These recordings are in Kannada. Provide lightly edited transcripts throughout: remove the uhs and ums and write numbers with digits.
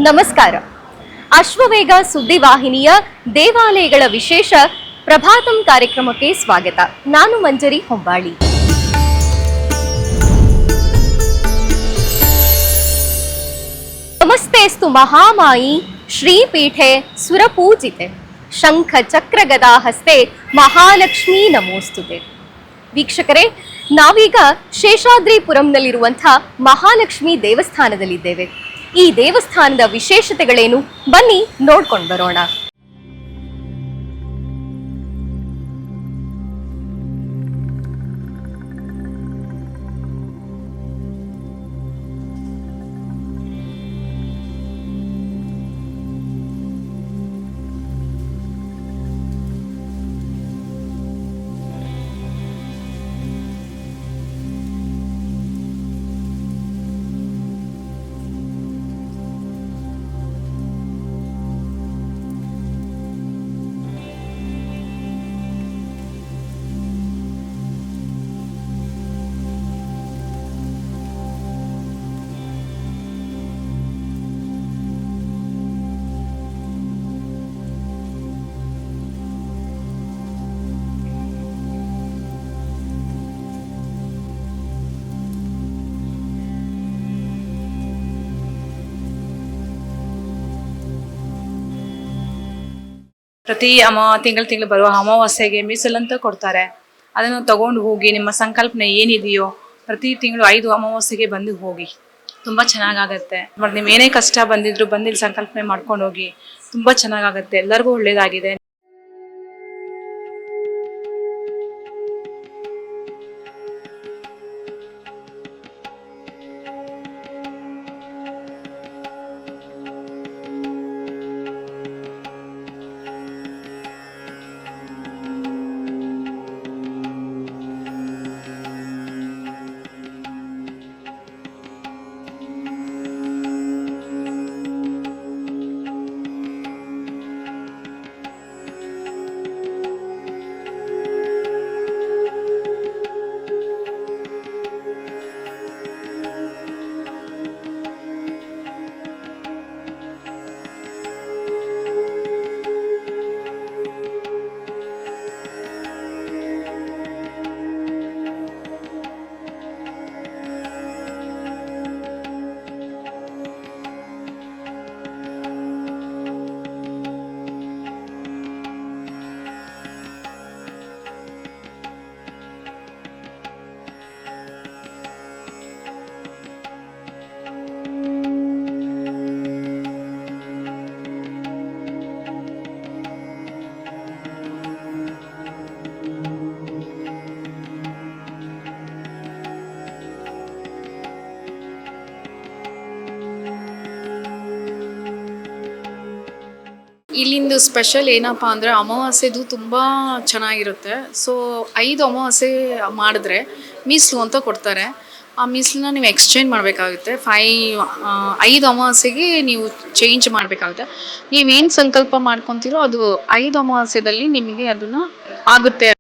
ನಮಸ್ಕಾರ. ಅಶ್ವವೇಗ ಸುದ್ದಿವಾಹಿನಿಯ ದೇವಾಲಯಗಳ ವಿಶೇಷ ಪ್ರಭಾತಂ ಕಾರ್ಯಕ್ರಮಕ್ಕೆ ಸ್ವಾಗತ. ನಾನು ಮಂಜರಿ ಹೊಂಬಾಳಿ. ನಮಸ್ತೆಸ್ತು ಮಹಾಮಾಯಿ ಶ್ರೀಪೀಠೆ ಸುರಪೂಜಿತೆ ಶಂಖ ಚಕ್ರ ಗದಾ ಹಸ್ತೆ ಮಹಾಲಕ್ಷ್ಮೀ ನಮೋಸ್ತುತೆ. ವೀಕ್ಷಕರೇ, ನಾವೀಗ ಶೇಷಾದ್ರಿಪುರಂನಲ್ಲಿರುವಂತಹ ಮಹಾಲಕ್ಷ್ಮಿ ದೇವಸ್ಥಾನದಲ್ಲಿದ್ದೇವೆ. ಈ ದೇವಸ್ಥಾನದ ವಿಶೇಷತೆಗಳೇನು, ಬನ್ನಿ ನೋಡ್ಕೊಂಡು ಬರೋಣ. ಪ್ರತಿ ತಿಂಗಳು ಬರುವ ಅಮಾವಾಸ್ಯೆಗೆ ಮೀಸಲಂತ ಕೊಡ್ತಾರೆ. ಅದನ್ನು ತಗೊಂಡು ಹೋಗಿ ನಿಮ್ಮ ಸಂಕಲ್ಪನೆ ಏನಿದೆಯೋ ಪ್ರತಿ ತಿಂಗಳು 5 ಅಮಾವಾಸ್ಯೆಗೆ ಬಂದು ಹೋಗಿ, ತುಂಬ ಚೆನ್ನಾಗಾಗತ್ತೆ. ಮತ್ತು ನೀವು ಏನೇ ಕಷ್ಟ ಬಂದಿದ್ರು ಬಂದು ಇಲ್ಲಿ ಸಂಕಲ್ಪನೆ ಮಾಡ್ಕೊಂಡು ಹೋಗಿ, ತುಂಬ ಚೆನ್ನಾಗಾಗತ್ತೆ. ಎಲ್ಲರಿಗೂ ಒಳ್ಳೇದಾಗಿದೆ. ಇಲ್ಲಿಂದು ಸ್ಪೆಷಲ್ ಏನಪ್ಪ ಅಂದರೆ ಅಮಾವಾಸ್ಯೆದು ತುಂಬ ಚೆನ್ನಾಗಿರುತ್ತೆ. ಸೊ 5 ಅಮಾವಾಸ್ಯೆ ಮಾಡಿದ್ರೆ ಮೀಸಲು ಅಂತ ಕೊಡ್ತಾರೆ. ಆ ಮೀಸಲನ್ನ ನೀವು ಎಕ್ಸ್ಚೇಂಜ್ ಮಾಡಬೇಕಾಗುತ್ತೆ. 5 ಅಮಾವಾಸ್ಯೆಗೆ ನೀವು ಚೇಂಜ್ ಮಾಡಬೇಕಾಗುತ್ತೆ. ನೀವೇನು ಸಂಕಲ್ಪ ಮಾಡ್ಕೊತೀರೋ ಅದು 5 ಅಮಾವಾಸ್ಯೆದಲ್ಲಿ ನಿಮಗೆ ಅದನ್ನು ಆಗುತ್ತೆ.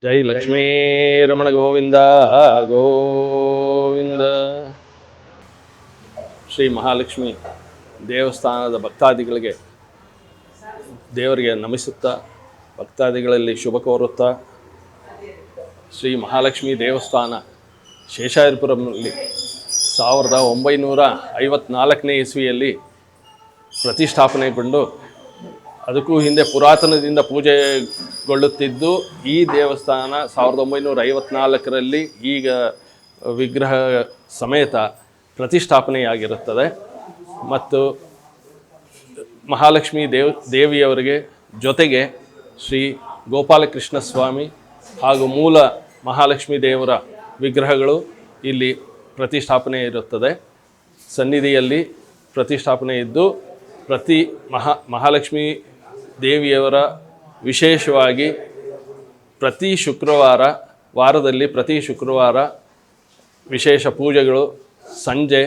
ಜೈ ಲಕ್ಷ್ಮೀ ರಮಣ ಗೋವಿಂದ ಗೋವಿಂದ. ಶ್ರೀ ಮಹಾಲಕ್ಷ್ಮಿ ದೇವಸ್ಥಾನದ ಭಕ್ತಾದಿಗಳಿಗೆ ದೇವರಿಗೆ ನಮಿಸುತ್ತಾ, ಭಕ್ತಾದಿಗಳಲ್ಲಿ ಶುಭ ಕೋರುತ್ತಾ, ಶ್ರೀ ಮಹಾಲಕ್ಷ್ಮಿ ದೇವಸ್ಥಾನ ಶೇಷಾದ್ರಿಪುರಂನಲ್ಲಿ 1954ನೇ ಇಸ್ವಿಯಲ್ಲಿ ಪ್ರತಿಷ್ಠಾಪನೆಗೊಂಡು ಅದಕ್ಕೂ ಹಿಂದೆ ಪುರಾತನದಿಂದ ಪೂಜೆಗೊಳ್ಳುತ್ತಿದ್ದು ಈ ದೇವಸ್ಥಾನ 1954ರಲ್ಲಿ ಈಗ ವಿಗ್ರಹ ಸಮೇತ ಪ್ರತಿಷ್ಠಾಪನೆಯಾಗಿರುತ್ತದೆ. ಮತ್ತು ಮಹಾಲಕ್ಷ್ಮೀ ದೇವಿಯವರಿಗೆ ಜೊತೆಗೆ ಶ್ರೀ ಗೋಪಾಲಕೃಷ್ಣ ಸ್ವಾಮಿ ಹಾಗೂ ಮೂಲ ಮಹಾಲಕ್ಷ್ಮೀ ದೇವರ ವಿಗ್ರಹಗಳು ಇಲ್ಲಿ ಪ್ರತಿಷ್ಠಾಪನೆ ಇರುತ್ತದೆ. ಸನ್ನಿಧಿಯಲ್ಲಿ ಪ್ರತಿಷ್ಠಾಪನೆ ಇದ್ದು ಮಹಾಲಕ್ಷ್ಮೀ ದೇವಿಯವರ ವಿಶೇಷವಾಗಿ ವಾರದಲ್ಲಿ ಪ್ರತಿ ಶುಕ್ರವಾರ ವಿಶೇಷ ಪೂಜೆಗಳು, ಸಂಜೆ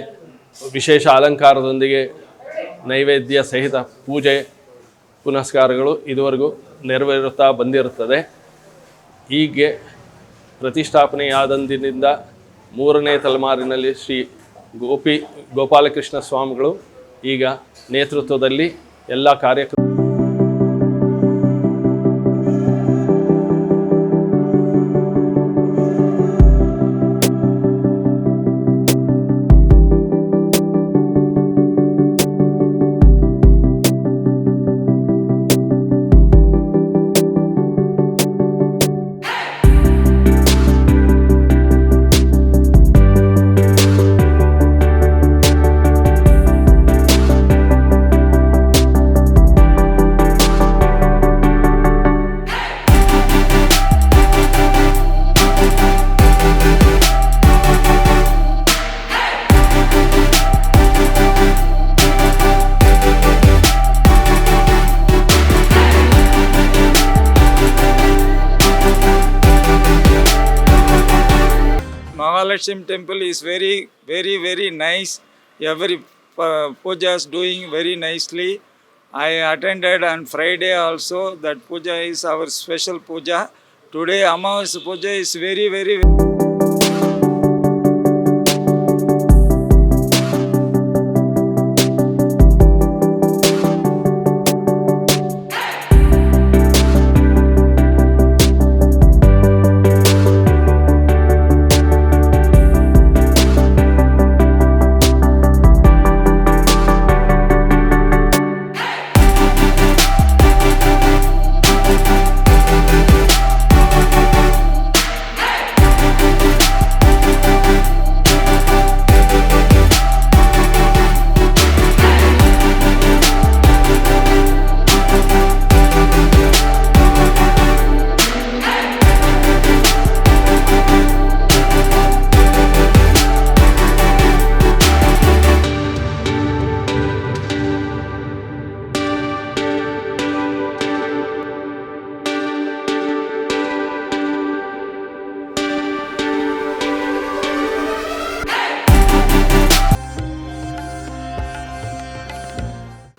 ವಿಶೇಷ ಅಲಂಕಾರದೊಂದಿಗೆ ನೈವೇದ್ಯ ಸಹಿತ ಪೂಜೆ ಪುನಸ್ಕಾರಗಳು ಇದುವರೆಗೂ ನೆರವೇರುತ್ತಾ ಬಂದಿರುತ್ತದೆ. ಹೀಗೆ ಪ್ರತಿಷ್ಠಾಪನೆಯಾದಂದಿನಿಂದ 3ನೇ ತಲೆಮಾರಿನಲ್ಲಿ ಶ್ರೀ ಗೋಪಾಲಕೃಷ್ಣ ಸ್ವಾಮಿಗಳು ಈಗ ನೇತೃತ್ವದಲ್ಲಿ ಎಲ್ಲ ಕಾರ್ಯಕ್ರಮ Mahalakshmi temple is very nice. Every puja is doing very nicely. I attended on Friday also. That puja is our special puja. Today Amavasya puja is very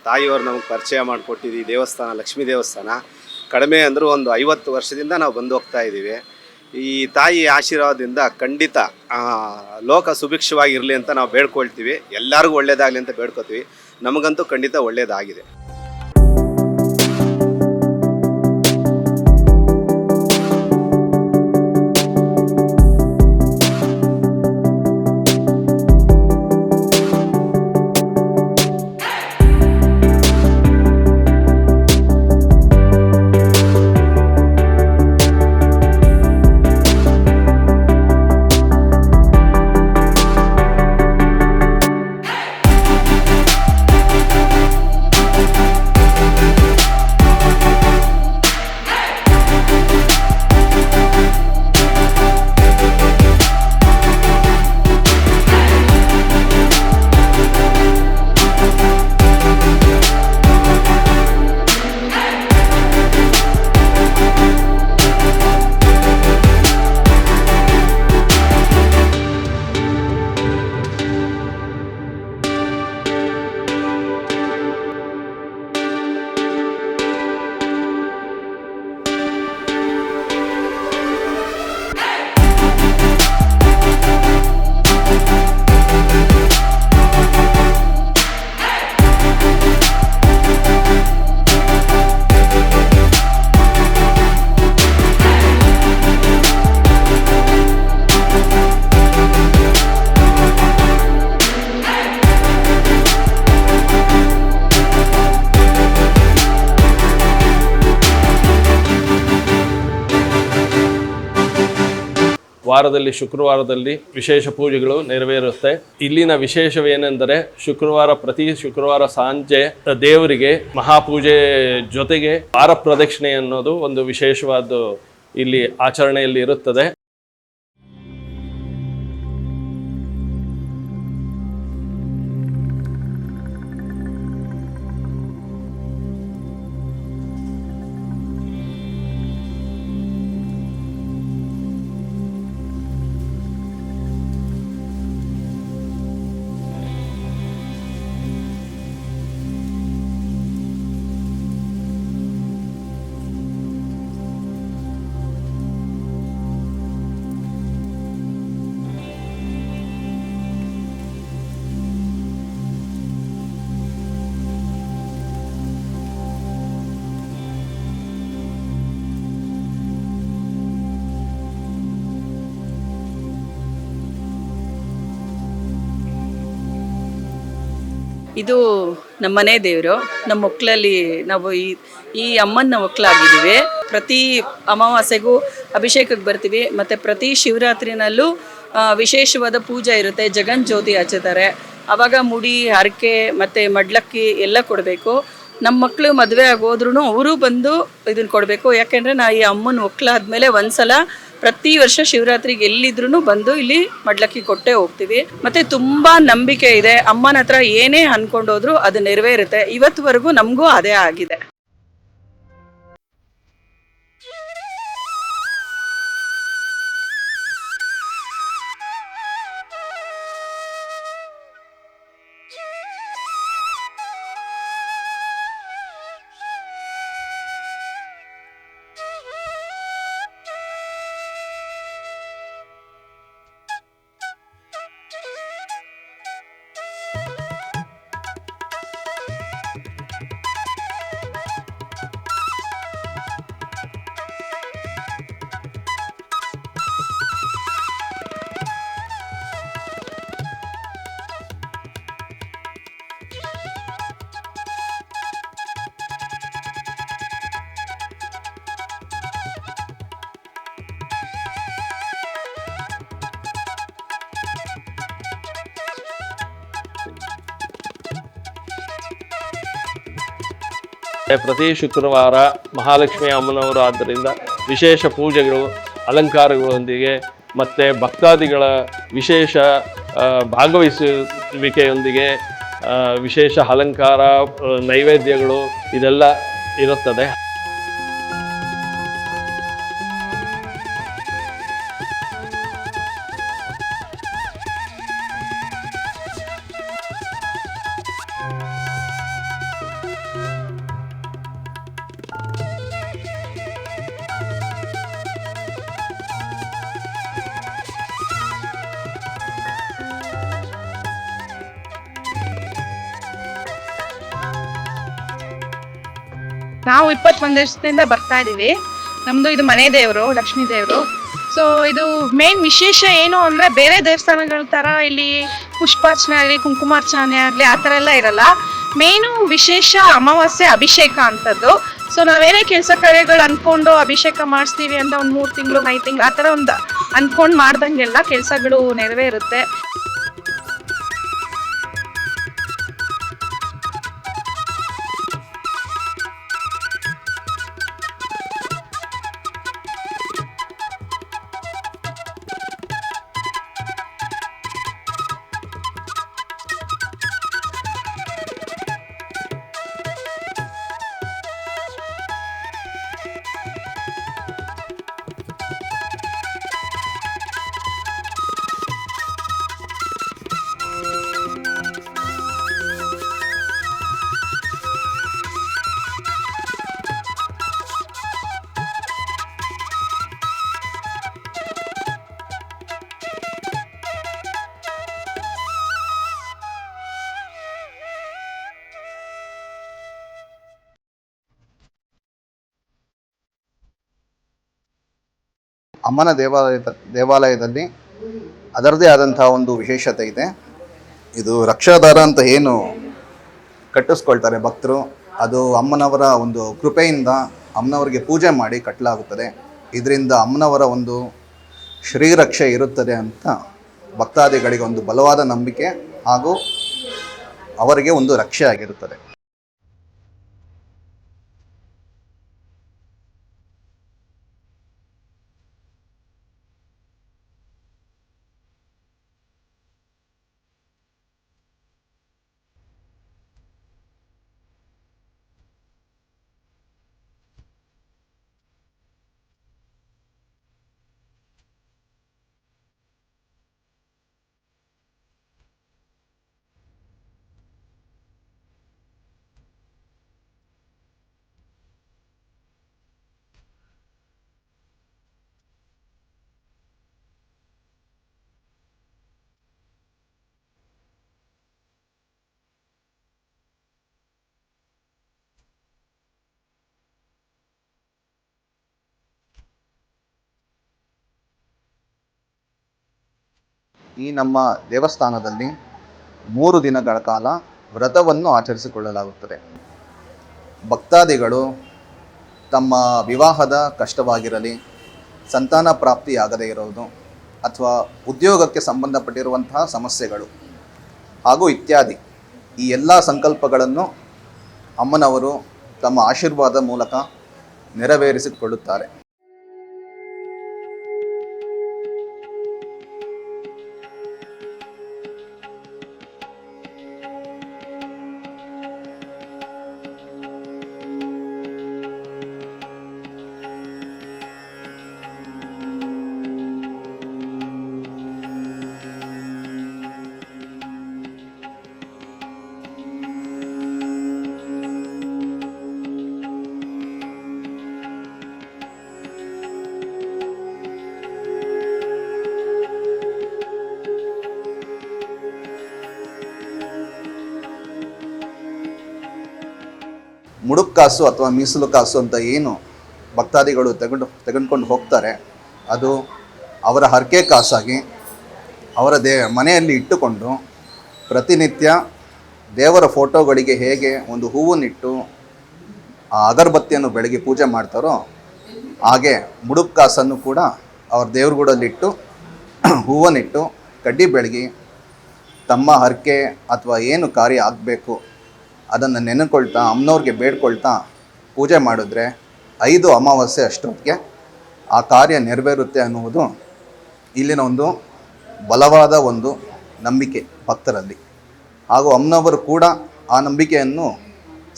ತಾಯಿಯವರು ನಮಗೆ ಪರಿಚಯ ಮಾಡಿಕೊಟ್ಟಿದ್ದು ಈ ದೇವಸ್ಥಾನ ಲಕ್ಷ್ಮೀ ದೇವಸ್ಥಾನ. ಕಡಿಮೆ ಅಂದರೂ ಒಂದು 50 ವರ್ಷದಿಂದ ನಾವು ಬಂದು ಹೋಗ್ತಾ ಇದ್ದೀವಿ. ಈ ತಾಯಿ ಆಶೀರ್ವಾದದಿಂದ ಖಂಡಿತ ಲೋಕ ಸುಭಿಕ್ಷವಾಗಿರಲಿ ಅಂತ ನಾವು ಬೇಡ್ಕೊಳ್ತೀವಿ. ಎಲ್ಲರಿಗೂ ಒಳ್ಳೆಯದಾಗಲಿ ಅಂತ ಬೇಡ್ಕೊತೀವಿ. ನಮಗಂತೂ ಖಂಡಿತ ಒಳ್ಳೆಯದಾಗಿದೆ. ವಾರದಲ್ಲಿ ಶುಕ್ರವಾರದಲ್ಲಿ ವಿಶೇಷ ಪೂಜೆಗಳು ನೆರವೇರುತ್ತೆ. ಇಲ್ಲಿನ ವಿಶೇಷವೇನೆಂದರೆ ಪ್ರತಿ ಶುಕ್ರವಾರ ಸಂಜೆ ದೇವರಿಗೆ ಮಹಾಪೂಜೆ ಜೊತೆಗೆ ವಾರ ಪ್ರದಕ್ಷಿಣೆ ಅನ್ನೋದು ಒಂದು ವಿಶೇಷವಾದ ಇಲ್ಲಿ ಆಚರಣೆಯಲ್ಲಿ ಇರುತ್ತದೆ. ಇದು ನಮ್ಮ ಮನೆ ದೇವರು. ನಮ್ಮ ಒಕ್ಕಲಲ್ಲಿ ನಾವು ಈ ಅಮ್ಮನ ಒಕ್ಕಲಾಗಿದ್ದೀವಿ. ಪ್ರತಿ ಅಮಾವಾಸ್ಯೆಗೂ ಅಭಿಷೇಕಕ್ಕೆ ಬರ್ತೀವಿ. ಮತ್ತು ಪ್ರತಿ ಶಿವರಾತ್ರಿನಲ್ಲೂ ವಿಶೇಷವಾದ ಪೂಜೆ ಇರುತ್ತೆ. ಜಗನ್ ಜ್ಯೋತಿ ಹಚ್ಚುತ್ತಾರೆ. ಆವಾಗ ಮುಡಿ, ಹರಕೆ ಮತ್ತು ಮಡ್ಲಕ್ಕಿ ಎಲ್ಲ ಕೊಡಬೇಕು. ನಮ್ಮ ಮಕ್ಕಳು ಮದುವೆ ಆಗೋದ್ರೂ ಅವರು ಬಂದು ಇದನ್ನು ಕೊಡಬೇಕು. ಯಾಕೆಂದರೆ ಈ ಅಮ್ಮನ ಒಕ್ಕಲಾದ್ಮೇಲೆ ಒಂದ್ಸಲ ಪ್ರತಿ ವರ್ಷ ಶಿವರಾತ್ರಿಗೆ ಎಲ್ಲಿದ್ರೂ ಬಂದು ಇಲ್ಲಿ ಮಡ್ಲಕ್ಕಿ ಕೊಟ್ಟೇ ಹೋಗ್ತೀವಿ. ಮತ್ತು ತುಂಬ ನಂಬಿಕೆ ಇದೆ. ಅಮ್ಮನ ಹತ್ರ ಏನೇ ಅಂದ್ಕೊಂಡೋದ್ರೂ ಅದು ನೆರವೇರುತ್ತೆ. ಇವತ್ತುವರೆಗೂ ನಮಗೂ ಅದೇ ಆಗಿದೆ. ಪ್ರತಿ ಶುಕ್ರವಾರ ಮಹಾಲಕ್ಷ್ಮಿ ಅಮ್ಮನವರು ಆದ್ದರಿಂದ ವಿಶೇಷ ಪೂಜೆಗಳು, ಅಲಂಕಾರಗಳೊಂದಿಗೆ ಮತ್ತು ಭಕ್ತಾದಿಗಳ ವಿಶೇಷ ಭಾಗವಹಿಸುವಿಕೆಯೊಂದಿಗೆ ವಿಶೇಷ ಅಲಂಕಾರ, ನೈವೇದ್ಯಗಳು ಇದೆಲ್ಲ ಇರುತ್ತದೆ. ನಾವು 21 ವರ್ಷದಿಂದ ಬರ್ತಾ ಇದ್ದೀವಿ. ನಮ್ಮದು ಇದು ಮನೆ ದೇವರು, ಲಕ್ಷ್ಮೀ ದೇವರು. ಸೊ ಇದು ಮೇನ್ ವಿಶೇಷ ಏನು ಅಂದರೆ, ಬೇರೆ ದೇವಸ್ಥಾನಗಳ ಥರ ಇಲ್ಲಿ ಪುಷ್ಪಾರ್ಚನೆ ಆಗಲಿ, ಕುಂಕುಮಾರ್ಚನೆ ಆಗಲಿ ಆ ಥರ ಎಲ್ಲ ಇರಲ್ಲ. ಮೇನು ವಿಶೇಷ ಅಮಾವಾಸ್ಯೆ ಅಭಿಷೇಕ ಅಂಥದ್ದು. ಸೊ ನಾವೇನೇ ಕೆಲಸ ಕಾರ್ಯಗಳು ಅಂದ್ಕೊಂಡು ಅಭಿಷೇಕ ಮಾಡಿಸ್ತೀವಿ ಅಂತ ಒಂದು 3 ತಿಂಗಳು 5 ತಿಂಗಳು ಆ ಥರ ಒಂದು ಅಂದ್ಕೊಂಡು ಮಾಡ್ದಂಗೆಲ್ಲ ಕೆಲಸಗಳು ನೆರವೇರುತ್ತೆ. ಅಮ್ಮನ ದೇವಾಲಯದಲ್ಲಿ ಅದರದೇ ಆದಂಥ ಒಂದು ವಿಶೇಷತೆ ಇದೆ. ಇದು ರಕ್ಷಾಧಾರ ಅಂತ ಏನು ಕಟ್ಟಿಸ್ಕೊಳ್ತಾರೆ ಭಕ್ತರು, ಅದು ಅಮ್ಮನವರ ಒಂದು ಕೃಪೆಯಿಂದ ಅಮ್ಮನವರಿಗೆ ಪೂಜೆ ಮಾಡಿ ಕಟ್ಟಲಾಗುತ್ತದೆ. ಇದರಿಂದ ಅಮ್ಮನವರ ಒಂದು ಶ್ರೀರಕ್ಷೆ ಇರುತ್ತದೆ ಅಂತ ಭಕ್ತಾದಿಗಳಿಗೆ ಒಂದು ಬಲವಾದ ನಂಬಿಕೆ ಹಾಗೂ ಅವರಿಗೆ ಒಂದು ರಕ್ಷೆ ಆಗಿರುತ್ತದೆ. ಈ ನಮ್ಮ ದೇವಸ್ಥಾನದಲ್ಲಿ 3 ದಿನಗಳ ಕಾಲ ವ್ರತವನ್ನು ಆಚರಿಸಿಕೊಳ್ಳಲಾಗುತ್ತದೆ. ಭಕ್ತಾದಿಗಳು ತಮ್ಮ ವಿವಾಹದ ಕಷ್ಟವಾಗಿರಲಿ, ಸಂತಾನ ಪ್ರಾಪ್ತಿಯಾಗದೇ ಇರೋದು, ಅಥವಾ ಉದ್ಯೋಗಕ್ಕೆ ಸಂಬಂಧಪಟ್ಟಿರುವಂತಹ ಸಮಸ್ಯೆಗಳು ಹಾಗೂ ಇತ್ಯಾದಿ ಈ ಎಲ್ಲ ಸಂಕಲ್ಪಗಳನ್ನು ಅಮ್ಮನವರು ತಮ್ಮ ಆಶೀರ್ವಾದ ಮೂಲಕ ನೆರವೇರಿಸಿಕೊಳ್ಳುತ್ತಾರೆ. ಮುಡುಕ್ಕಾಸು ಅಥವಾ ಮೀಸಲು ಕಾಸು ಅಂತ ಏನು ಭಕ್ತಾದಿಗಳು ತೆಗೆದುಕೊಂಡು ಹೋಗ್ತಾರೆ, ಅದು ಅವರ ಹರಕೆ ಕಾಸಾಗಿ ಅವರ ಮನೆಯಲ್ಲಿ ಇಟ್ಟುಕೊಂಡು ಪ್ರತಿನಿತ್ಯ ದೇವರ ಫೋಟೋಗಳಿಗೆ ಹೇಗೆ ಒಂದು ಹೂವನ್ನಿಟ್ಟು ಆ ಅಗರಬತ್ತಿಯನ್ನು ಬೆಳಗ್ಗೆ ಪೂಜೆ ಮಾಡ್ತಾರೋ, ಹಾಗೆ ಮುಡುಕ್ಕಾಸನ್ನು ಕೂಡ ಅವ್ರ ದೇವ್ರಗುಡಲ್ಲಿಟ್ಟು ಹೂವನ್ನಿಟ್ಟು ಕಡ್ಡಿ ಬೆಳಗಿ ತಮ್ಮ ಹರಕೆ ಅಥವಾ ಏನು ಕಾರ್ಯ ಆಗಬೇಕು ಅದನ್ನು ನೆನೆಕೊಳ್ತಾ ಅಮ್ಮನವ್ರಿಗೆ ಬೇಡ್ಕೊಳ್ತಾ ಪೂಜೆ ಮಾಡಿದ್ರೆ 5 ಅಮಾವಾಸ್ಯೆ ಅಷ್ಟೊತ್ತಿಗೆ ಆ ಕಾರ್ಯ ನೆರವೇರುತ್ತೆ ಅನ್ನುವುದು ಇಲ್ಲಿನ ಒಂದು ಬಲವಾದ ಒಂದು ನಂಬಿಕೆ ಭಕ್ತರಲ್ಲಿ. ಹಾಗೂ ಅಮ್ಮನವರು ಕೂಡ ಆ ನಂಬಿಕೆಯನ್ನು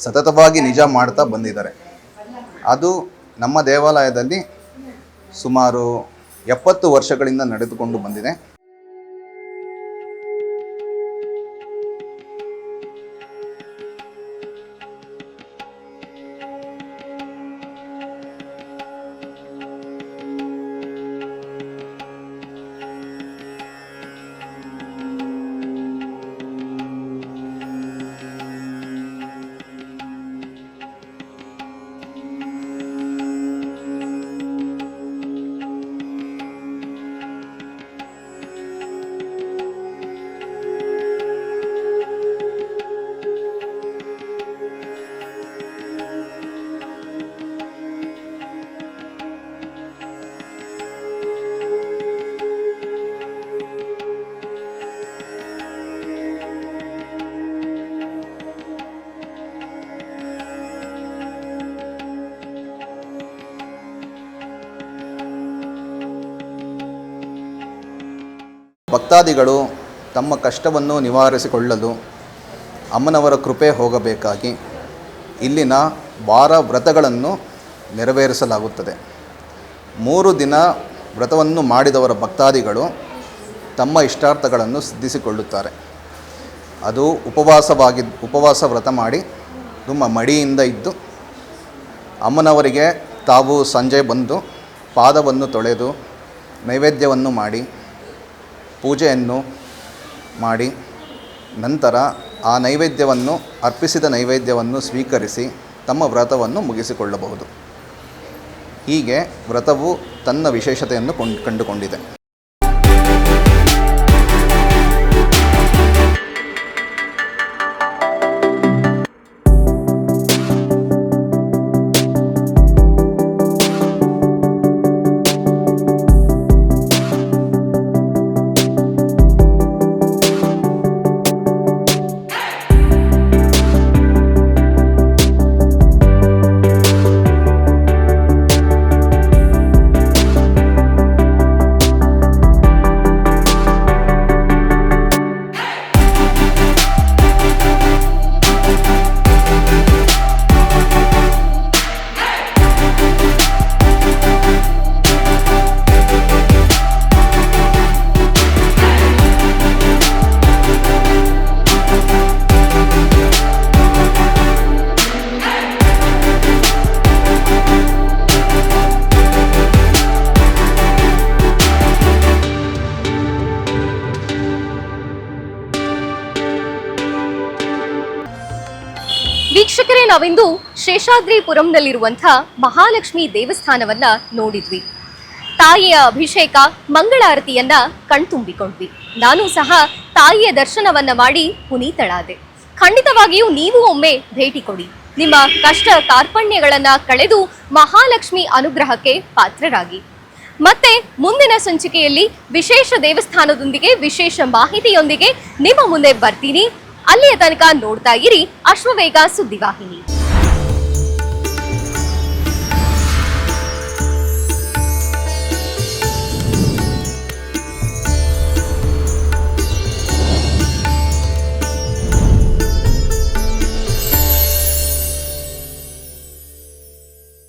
ಸತತವಾಗಿ ನಿಜ ಮಾಡ್ತಾ ಬಂದಿದ್ದಾರೆ. ಅದು ನಮ್ಮ ದೇವಾಲಯದಲ್ಲಿ ಸುಮಾರು 70 ವರ್ಷಗಳಿಂದ ನಡೆದುಕೊಂಡು ಬಂದಿದೆ. ಭಕ್ತಾದಿಗಳು ತಮ್ಮ ಕಷ್ಟವನ್ನು ನಿವಾರಿಸಿಕೊಳ್ಳಲು ಅಮ್ಮನವರ ಕೃಪೆ ಹೋಗಬೇಕಾಗಿ ಇಲ್ಲಿನ ವಾರ ವ್ರತಗಳನ್ನು ನೆರವೇರಿಸಲಾಗುತ್ತದೆ. 3 ದಿನ ವ್ರತವನ್ನು ಮಾಡಿದವರ ಭಕ್ತಾದಿಗಳು ತಮ್ಮ ಇಷ್ಟಾರ್ಥಗಳನ್ನು ಸಿದ್ಧಿಸಿಕೊಳ್ಳುತ್ತಾರೆ. ಅದು ಉಪವಾಸ ವ್ರತ ಮಾಡಿ ತುಂಬ ಮಡಿಯಿಂದ ಇದ್ದು ಅಮ್ಮನವರಿಗೆ ತಾವು ಸಂಜೆ ಬಂದು ಪಾದವನ್ನು ತೊಳೆದು ನೈವೇದ್ಯವನ್ನು ಮಾಡಿ ಪೂಜೆಯನ್ನು ಮಾಡಿ ನಂತರ ಆ ನೈವೇದ್ಯವನ್ನು ಅರ್ಪಿಸಿದ ನೈವೇದ್ಯವನ್ನು ಸ್ವೀಕರಿಸಿ ತಮ್ಮ ವ್ರತವನ್ನು ಮುಗಿಸಿಕೊಳ್ಳಬಹುದು. ಹೀಗೆ ವ್ರತವು ತನ್ನ ವಿಶೇಷತೆಯನ್ನು ಕಂಡುಕೊಂಡಿದೆ. ನಾವಿಂದು ಶೇಷಾದ್ರಿಪುರಂನಲ್ಲಿರುವಂಥ ಮಹಾಲಕ್ಷ್ಮಿ ದೇವಸ್ಥಾನವನ್ನ ನೋಡಿದ್ವಿ. ತಾಯಿಯ ಅಭಿಷೇಕ ಮಂಗಳಾರತಿಯನ್ನ ಕಣ್ತುಂಬಿಕೊಂಡ್ವಿ. ನಾನು ಸಹ ತಾಯಿಯ ದರ್ಶನವನ್ನ ಮಾಡಿ ಪುನೀತಳಾದೆ. ಖಂಡಿತವಾಗಿಯೂ ನೀವು ಒಮ್ಮೆ ಭೇಟಿ ಕೊಡಿ. ನಿಮ್ಮ ಕಷ್ಟ ಕಾರ್ಪಣ್ಯಗಳನ್ನ ಕಳೆದು ಮಹಾಲಕ್ಷ್ಮಿ ಅನುಗ್ರಹಕ್ಕೆ ಪಾತ್ರರಾಗಿ. ಮತ್ತೆ ಮುಂದಿನ ಸಂಚಿಕೆಯಲ್ಲಿ ವಿಶೇಷ ದೇವಸ್ಥಾನದೊಂದಿಗೆ ವಿಶೇಷ ಮಾಹಿತಿಯೊಂದಿಗೆ ನಿಮ್ಮ ಮುಂದೆ ಬರ್ತೀನಿ. ಅಲ್ಲಿಯ ತನಕ ನೋಡ್ತಾ ಇರಿ ಅಶ್ವವೇಗ ಸುದ್ದಿವಾಹಿನಿ.